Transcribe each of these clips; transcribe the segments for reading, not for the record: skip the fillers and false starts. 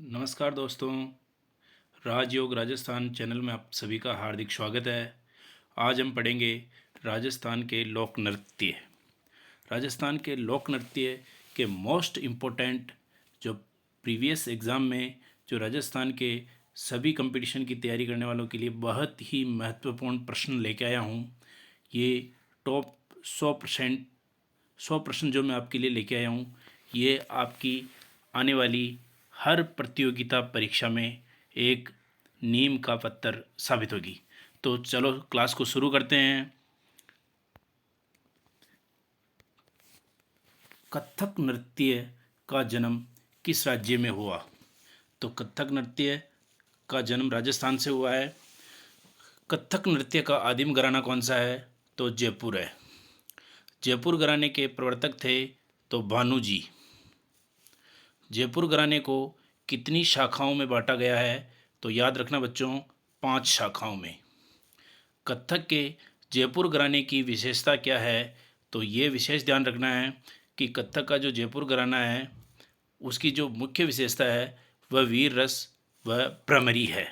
नमस्कार दोस्तों, राजयोग राजस्थान चैनल में आप सभी का हार्दिक स्वागत है। आज हम पढ़ेंगे राजस्थान के लोक नृत्य। राजस्थान के लोक नृत्य के मोस्ट इम्पोर्टेंट जो प्रीवियस एग्ज़ाम में जो राजस्थान के सभी कंपटीशन की तैयारी करने वालों के लिए बहुत ही महत्वपूर्ण प्रश्न लेके आया हूँ। ये टॉप 100 प्रश्न जो मैं आपके लिए लेके आया हूँ, ये आपकी आने वाली हर प्रतियोगिता परीक्षा में एक नीम का पत्थर साबित होगी। तो चलो क्लास को शुरू करते हैं। कथक नृत्य का जन्म किस राज्य में हुआ? तो कथक नृत्य का जन्म राजस्थान से हुआ है। कथक नृत्य का आदिम घराना कौन सा है? तो जयपुर है। जयपुर घराने के प्रवर्तक थे तो भानु जी। जयपुर घराने को कितनी शाखाओं में बांटा गया है? तो याद रखना बच्चों, 5 शाखाओं में। कथक के जयपुर घराने की विशेषता क्या है? तो ये विशेष ध्यान रखना है कि कथक का जो जयपुर घराना है उसकी जो मुख्य विशेषता है वह वीर रस व भ्रमरी है।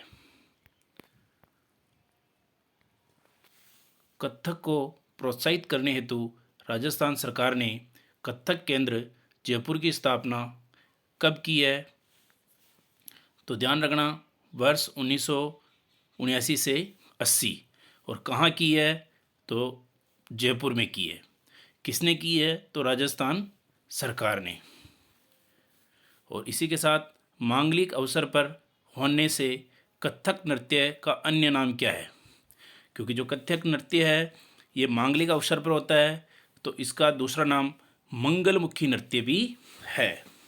कथक को प्रोत्साहित करने हेतु राजस्थान सरकार ने कथक केंद्र जयपुर की स्थापना कब की है? तो ध्यान रखना, वर्ष 1979 से 80। और कहाँ की है? तो जयपुर में की है। किसने की है? तो राजस्थान सरकार ने। और इसी के साथ मांगलिक अवसर पर होने से कथक नृत्य का अन्य नाम क्या है? क्योंकि जो कथक नृत्य है ये मांगलिक अवसर पर होता है, तो इसका दूसरा नाम मंगलमुखी नृत्य भी है।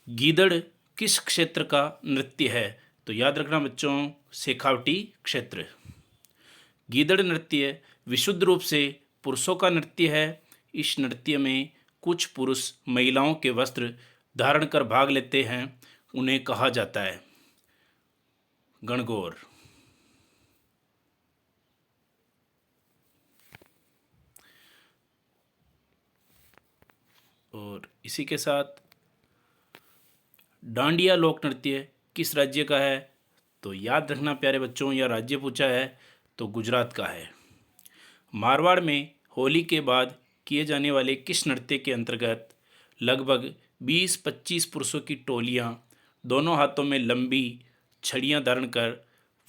गीदड़ किस क्षेत्र का नृत्य है? तो याद रखना बच्चों, शेखावटी क्षेत्र। गीदड़ नृत्य विशुद्ध रूप से पुरुषों का नृत्य है। इस नृत्य में कुछ पुरुष महिलाओं के वस्त्र धारण कर भाग लेते हैं, उन्हें कहा जाता है गणगौर। और इसी के साथ डांडिया लोक नृत्य किस राज्य का है? तो याद रखना प्यारे बच्चों, यह राज्य पूछा है तो गुजरात का है। मारवाड़ में होली के बाद किए जाने वाले किस नृत्य के अंतर्गत लगभग 20-25 पुरुषों की टोलियां दोनों हाथों में लंबी छड़ियां धारण कर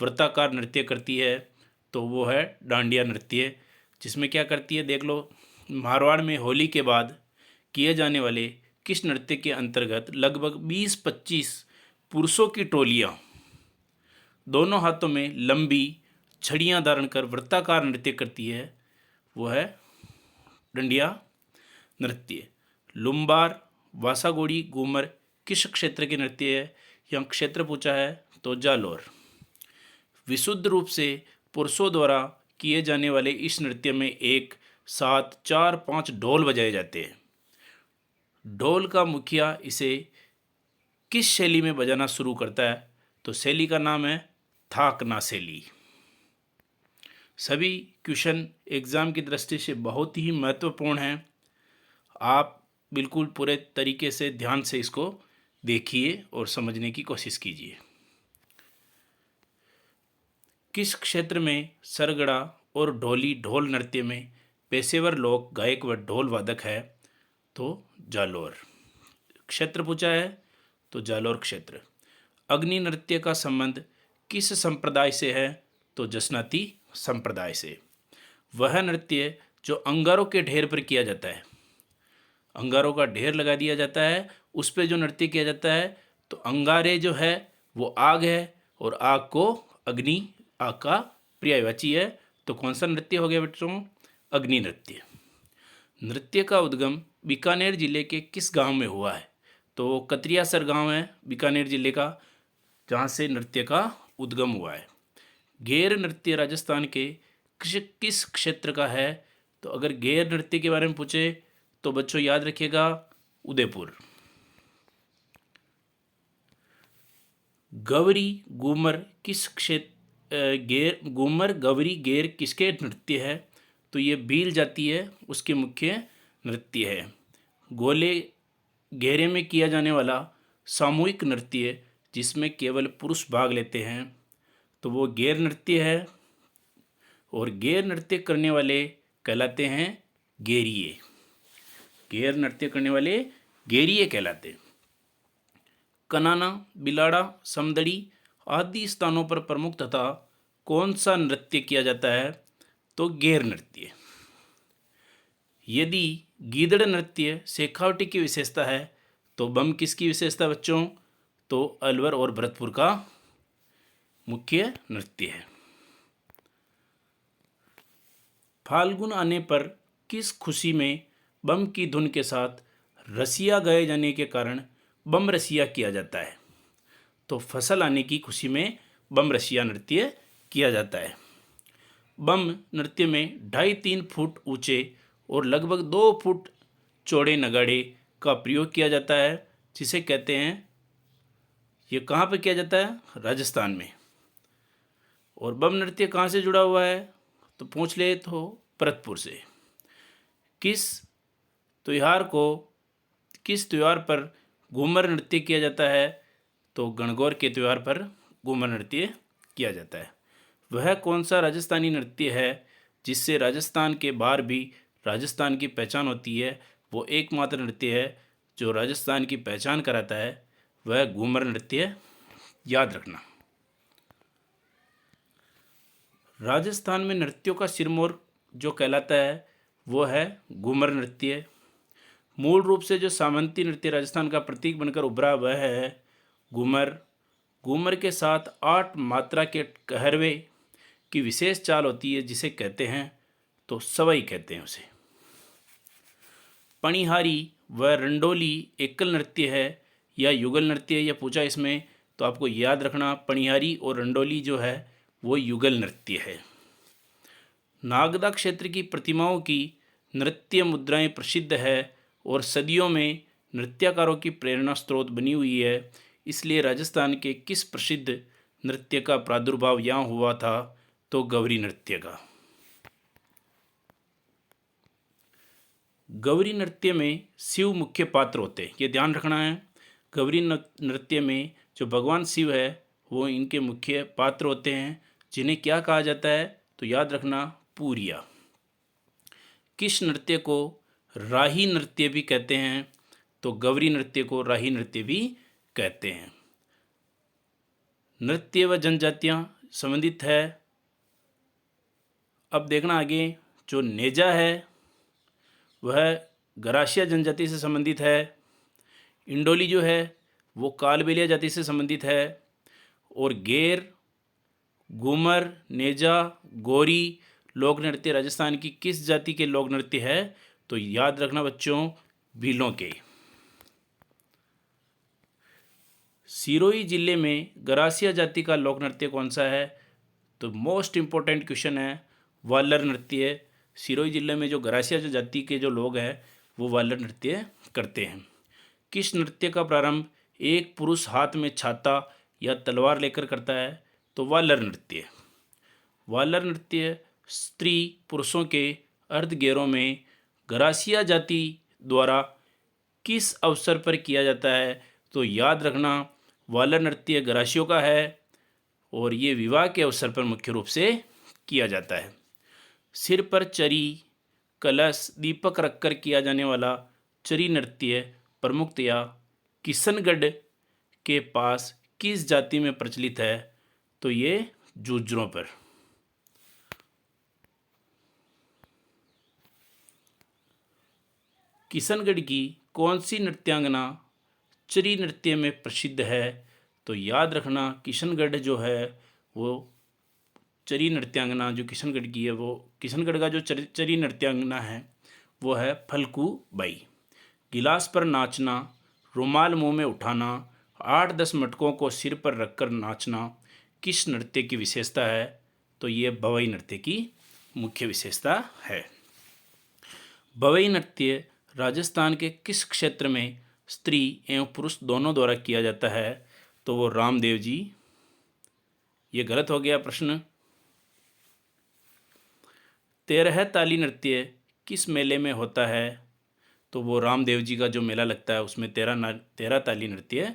वृत्ताकार नृत्य करती है? तो वो है डांडिया नृत्य। जिसमें क्या करती है देख लो, मारवाड़ में होली के बाद किए जाने वाले किस नृत्य के अंतर्गत लगभग 20-25 पुरुषों की टोलियां दोनों हाथों में लंबी छड़ियां धारण कर वृत्ताकार नृत्य करती है? वो है डांडिया नृत्य। लुम्बार वासागोड़ी घूमर किस क्षेत्र के नृत्य है? यहाँ क्षेत्र पूछा है तो जालोर। विशुद्ध रूप से पुरुषों द्वारा किए जाने वाले इस नृत्य में एक साथ 4-5 ढोल बजाए जाते हैं। ढोल का मुखिया इसे किस शैली में बजाना शुरू करता है? तो शैली का नाम है थाकना शैली। सभी क्वेश्चन एग्ज़ाम की दृष्टि से बहुत ही महत्वपूर्ण हैं। आप बिल्कुल पूरे तरीके से ध्यान से इसको देखिए और समझने की कोशिश कीजिए। किस क्षेत्र में सरगड़ा और ढोली ढोल नृत्य में पेशेवर लोक गायक व ढोल वादक है? तो जालोर। क्षेत्र पूछा है तो जालोर क्षेत्र। अग्नि नृत्य का संबंध किस संप्रदाय से है? तो जसनाती संप्रदाय से। वह नृत्य जो अंगारों के ढेर पर किया जाता है, अंगारों का ढेर लगा दिया जाता है, उस पर जो नृत्य किया जाता है, तो अंगारे जो है वो आग है और आग को अग्नि, आग का पर्यायवाची है। तो कौन सा नृत्य हो गया बच्चों? अग्नि नृत्य। नृत्य का उद्गम बीकानेर जिले के किस गांव में हुआ है? तो कतरियासर गांव है बीकानेर जिले का, जहां से नृत्य का उद्गम हुआ है। घेर नृत्य राजस्थान के किस क्षेत्र का है? तो अगर घेर नृत्य के बारे में पूछे तो बच्चों याद रखिएगा, उदयपुर। गवरी घूमर किस क्षेत्र घेर घूमर गवरी घेर किसके नृत्य है? तो ये भील जाती है उसके मुख्य नृत्य है। गोले घेरे में किया जाने वाला सामूहिक नृत्य जिसमें केवल पुरुष भाग लेते हैं तो वो गैर नृत्य है, और गैर नृत्य करने वाले कहलाते हैं गैरीय। गैर नृत्य करने वाले गैरीय कहलाते हैं। कनाना, बिलाड़ा, समदड़ी आदि स्थानों पर प्रमुख तथा कौन सा नृत्य किया जाता है? तो गैर नृत्य। यदि गीदड़ नृत्य शेखावटी की विशेषता है तो बम किसकी विशेषता बच्चों? तो अलवर और भरतपुर का मुख्य नृत्य है। फाल्गुन आने पर किस खुशी में बम की धुन के साथ रसिया गाए जाने के कारण बम रसिया किया जाता है? तो फसल आने की खुशी में बम रसिया नृत्य किया जाता है। बम नृत्य में 2.5-3 फुट ऊंचे और लगभग 2 फुट चौड़े नगाड़े का प्रयोग किया जाता है, जिसे कहते हैं, ये कहाँ पर किया जाता है? राजस्थान में। और बम नृत्य कहाँ से जुड़ा हुआ है? तो पूछ ले तो भरतपुर से। किस त्यौहार पर घूमर नृत्य किया जाता है? तो गणगौर के त्यौहार पर घूमर नृत्य किया जाता है। वह कौन सा राजस्थानी नृत्य है जिससे राजस्थान के बाहर भी राजस्थान की पहचान होती है? वो एकमात्र नृत्य है जो राजस्थान की पहचान कराता है, वह घूमर नृत्य, याद रखना। राजस्थान में नृत्यों का सिरमौर जो कहलाता है वो है घूमर नृत्य। मूल रूप से जो सामंती नृत्य राजस्थान का प्रतीक बनकर उभरा वह है घूमर। घूमर के साथ 8 मात्रा के कहरवे की विशेष चाल होती है, जिसे कहते हैं, तो सवई कहते हैं उसे। पणिहारी व रंडोली एकल नृत्य है या युगल नृत्य है, यह पूछा इसमें, तो आपको याद रखना पणिहारी और रंडोली जो है वो युगल नृत्य है। नागदा क्षेत्र की प्रतिमाओं की नृत्य मुद्राएं प्रसिद्ध है और सदियों में नृत्यकारों की प्रेरणा स्रोत बनी हुई है। इसलिए राजस्थान के किस प्रसिद्ध नृत्य का प्रादुर्भाव यहाँ हुआ था? तो गौरी नृत्य का। गौरी नृत्य में शिव मुख्य पात्र होते हैं, ये ध्यान रखना है। गौरी नृत्य में जो भगवान शिव है वो इनके मुख्य पात्र होते हैं, जिन्हें क्या कहा जाता है? तो याद रखना, पूरिया। किस नृत्य को राही नृत्य भी कहते हैं? तो गौरी नृत्य को राही नृत्य भी कहते हैं। नृत्य व जनजातियाँ संबंधित है। अब देखना आगे, जो नेजा है वह गरासिया जनजाति से संबंधित है। इंडोली जो है वो कालबेलिया जाति से संबंधित है। और गैर, घूमर, नेजा, गोरी लोक नृत्य राजस्थान की किस जाति के लोक नृत्य है? तो याद रखना बच्चों, भीलों के। सिरोही जिले में गरासिया जाति का लोक नृत्य कौन सा है? तो मोस्ट इम्पोर्टेंट क्वेश्चन है, वालर नृत्य। सिरोही जिले में जो गरासिया जाति के जो लोग हैं वो वालर नृत्य करते हैं। किस नृत्य का प्रारंभ एक पुरुष हाथ में छाता या तलवार लेकर करता है? तो वालर नृत्य। वालर नृत्य स्त्री पुरुषों के अर्धगेरों में गरासिया जाति द्वारा किस अवसर पर किया जाता है? तो याद रखना, वालर नृत्य गरासियों का है और ये विवाह के अवसर पर मुख्य रूप से किया जाता है। सिर पर चरी, कलश, दीपक रखकर किया जाने वाला चरी नृत्य प्रमुखतया किशनगढ़ के पास किस जाति में प्रचलित है? तो ये जूझरों पर। किशनगढ़ की कौन सी नृत्यांगना चरी नृत्य में प्रसिद्ध है? तो याद रखना, किशनगढ़ जो है वो चरी नृत्यांगना जो किशनगढ़ की है, वो किशनगढ़ का जो चरी नृत्यांगना है वो है फलकू बाई। गिलास पर नाचना, रुमाल मुंह में उठाना, 8-10 मटकों को सिर पर रखकर नाचना किस नृत्य की विशेषता है? तो ये भवई नृत्य की मुख्य विशेषता है। भवई नृत्य राजस्थान के किस क्षेत्र में स्त्री एवं पुरुष दोनों द्वारा किया जाता है? तो वो रामदेव जी। ये गलत हो गया प्रश्न। 13 ताली नृत्य किस मेले में होता है? तो वो रामदेव जी का जो मेला लगता है उसमें 13 ताली नृत्य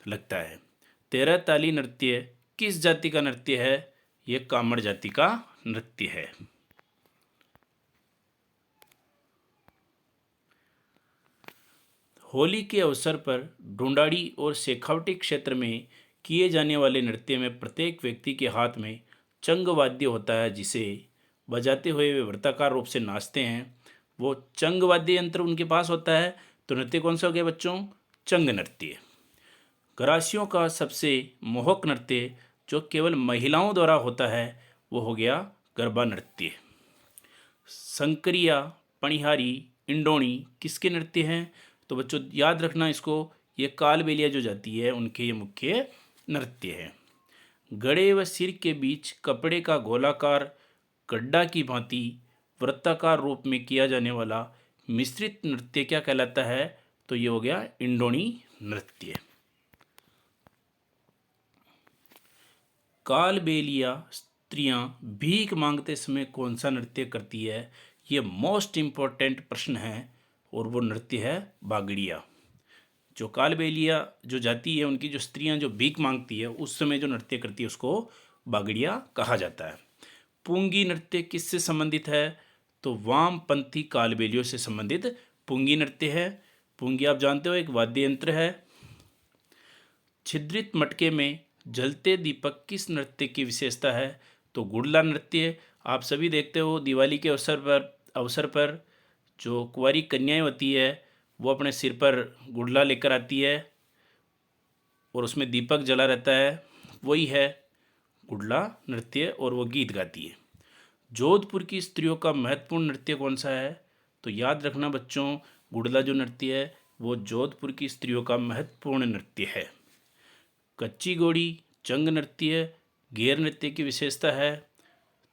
लगता है। 13 ताली नृत्य किस जाति का नृत्य है? ये कामड़ जाति का नृत्य है। होली के अवसर पर ढूंढाड़ी और शेखावटी क्षेत्र में किए जाने वाले नृत्य में प्रत्येक व्यक्ति के हाथ में चंग वाद्य होता है, जिसे बजाते हुए वे वृत्ताकार रूप से नाचते हैं। वो चंग वाद्य यंत्र उनके पास होता है। तो नृत्य कौन सा हो गया बच्चों? चंग नृत्य। गरासियों का सबसे मोहक नृत्य जो केवल महिलाओं द्वारा होता है वो हो गया गरबा नृत्य। संकरिया, पणिहारी, इंडोणी किसके नृत्य हैं? तो बच्चों याद रखना इसको, ये कालबेलिया जो जाती है उनके ये मुख्य नृत्य है। गड़े व सिर के बीच कपड़े का गोलाकार गड्ढा की भांति वृत्ताकार रूप में किया जाने वाला मिश्रित नृत्य क्या कहलाता है? तो ये हो गया इंडोणी नृत्य। कालबेलिया स्त्रियां भीख मांगते समय कौन सा नृत्य करती है? ये मोस्ट इम्पोर्टेंट प्रश्न है और वो नृत्य है बागड़िया। जो कालबेलिया जो जाति है उनकी जो स्त्रियां जो भीख मांगती है उस समय जो नृत्य करती है उसको बागड़िया कहा जाता है। पुंगी नृत्य किससे संबंधित है? तो वामपंथी कालबेलियों से संबंधित पुंगी नृत्य है। पुंगी आप जानते हो एक वाद्य यंत्र है। छिद्रित मटके में जलते दीपक किस नृत्य की विशेषता है? तो गुड़ला नृत्य। आप सभी देखते हो दिवाली के अवसर पर जो कुंवारी कन्याएं होती है वो अपने सिर पर गुड़ला लेकर आती है और उसमें दीपक जला रहता है, वही है गुड़ला नृत्य और वो गीत गाती है। जोधपुर की स्त्रियों का महत्वपूर्ण नृत्य कौन सा है? तो याद रखना बच्चों, गुड़ला जो नृत्य है वो जोधपुर की स्त्रियों का महत्वपूर्ण नृत्य है। कच्ची घोड़ी चंग नृत्य गैर नृत्य की विशेषता है।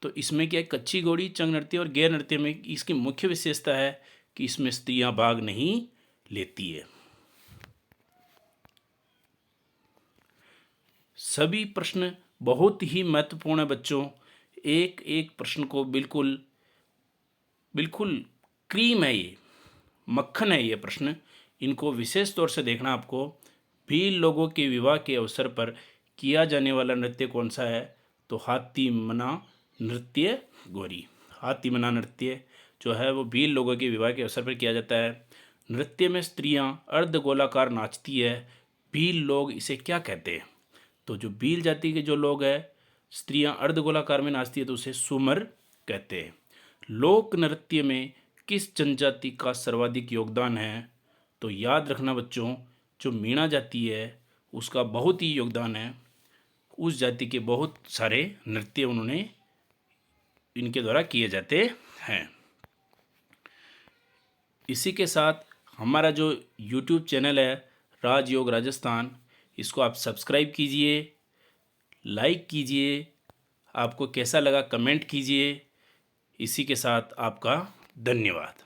तो इसमें क्या है, कच्ची घोड़ी चंग नृत्य और गैर नृत्य में इसकी मुख्य विशेषता है कि इसमें स्त्रियां भाग नहीं लेती है। सभी प्रश्न बहुत ही महत्वपूर्ण है बच्चों। एक एक प्रश्न को बिल्कुल बिल्कुल क्रीम है, ये मक्खन है ये प्रश्न। इनको विशेष तौर से देखना आपको। भील लोगों के विवाह के अवसर पर किया जाने वाला नृत्य कौन सा है? तो हाथी मना नृत्य गोरी। हाथी मना नृत्य जो है वो भील लोगों के विवाह के अवसर पर किया जाता है। नृत्य में स्त्रियां अर्धगोलाकार नाचती है, भील लोग इसे क्या कहते हैं? तो जो भील जाति के जो लोग हैं स्त्रियां अर्धगोलाकार में नाचती है तो उसे सुमर कहते हैं। लोक नृत्य में किस जनजाति का सर्वाधिक योगदान है? तो याद रखना बच्चों, जो मीणा जाति है उसका बहुत ही योगदान है। उस जाति के बहुत सारे नृत्य उन्होंने इनके द्वारा किए जाते हैं। इसी के साथ हमारा जो YouTube चैनल है राजयोग राजस्थान, इसको आप सब्सक्राइब कीजिए, लाइक कीजिए, आपको कैसा लगा कमेंट कीजिए। इसी के साथ आपका धन्यवाद।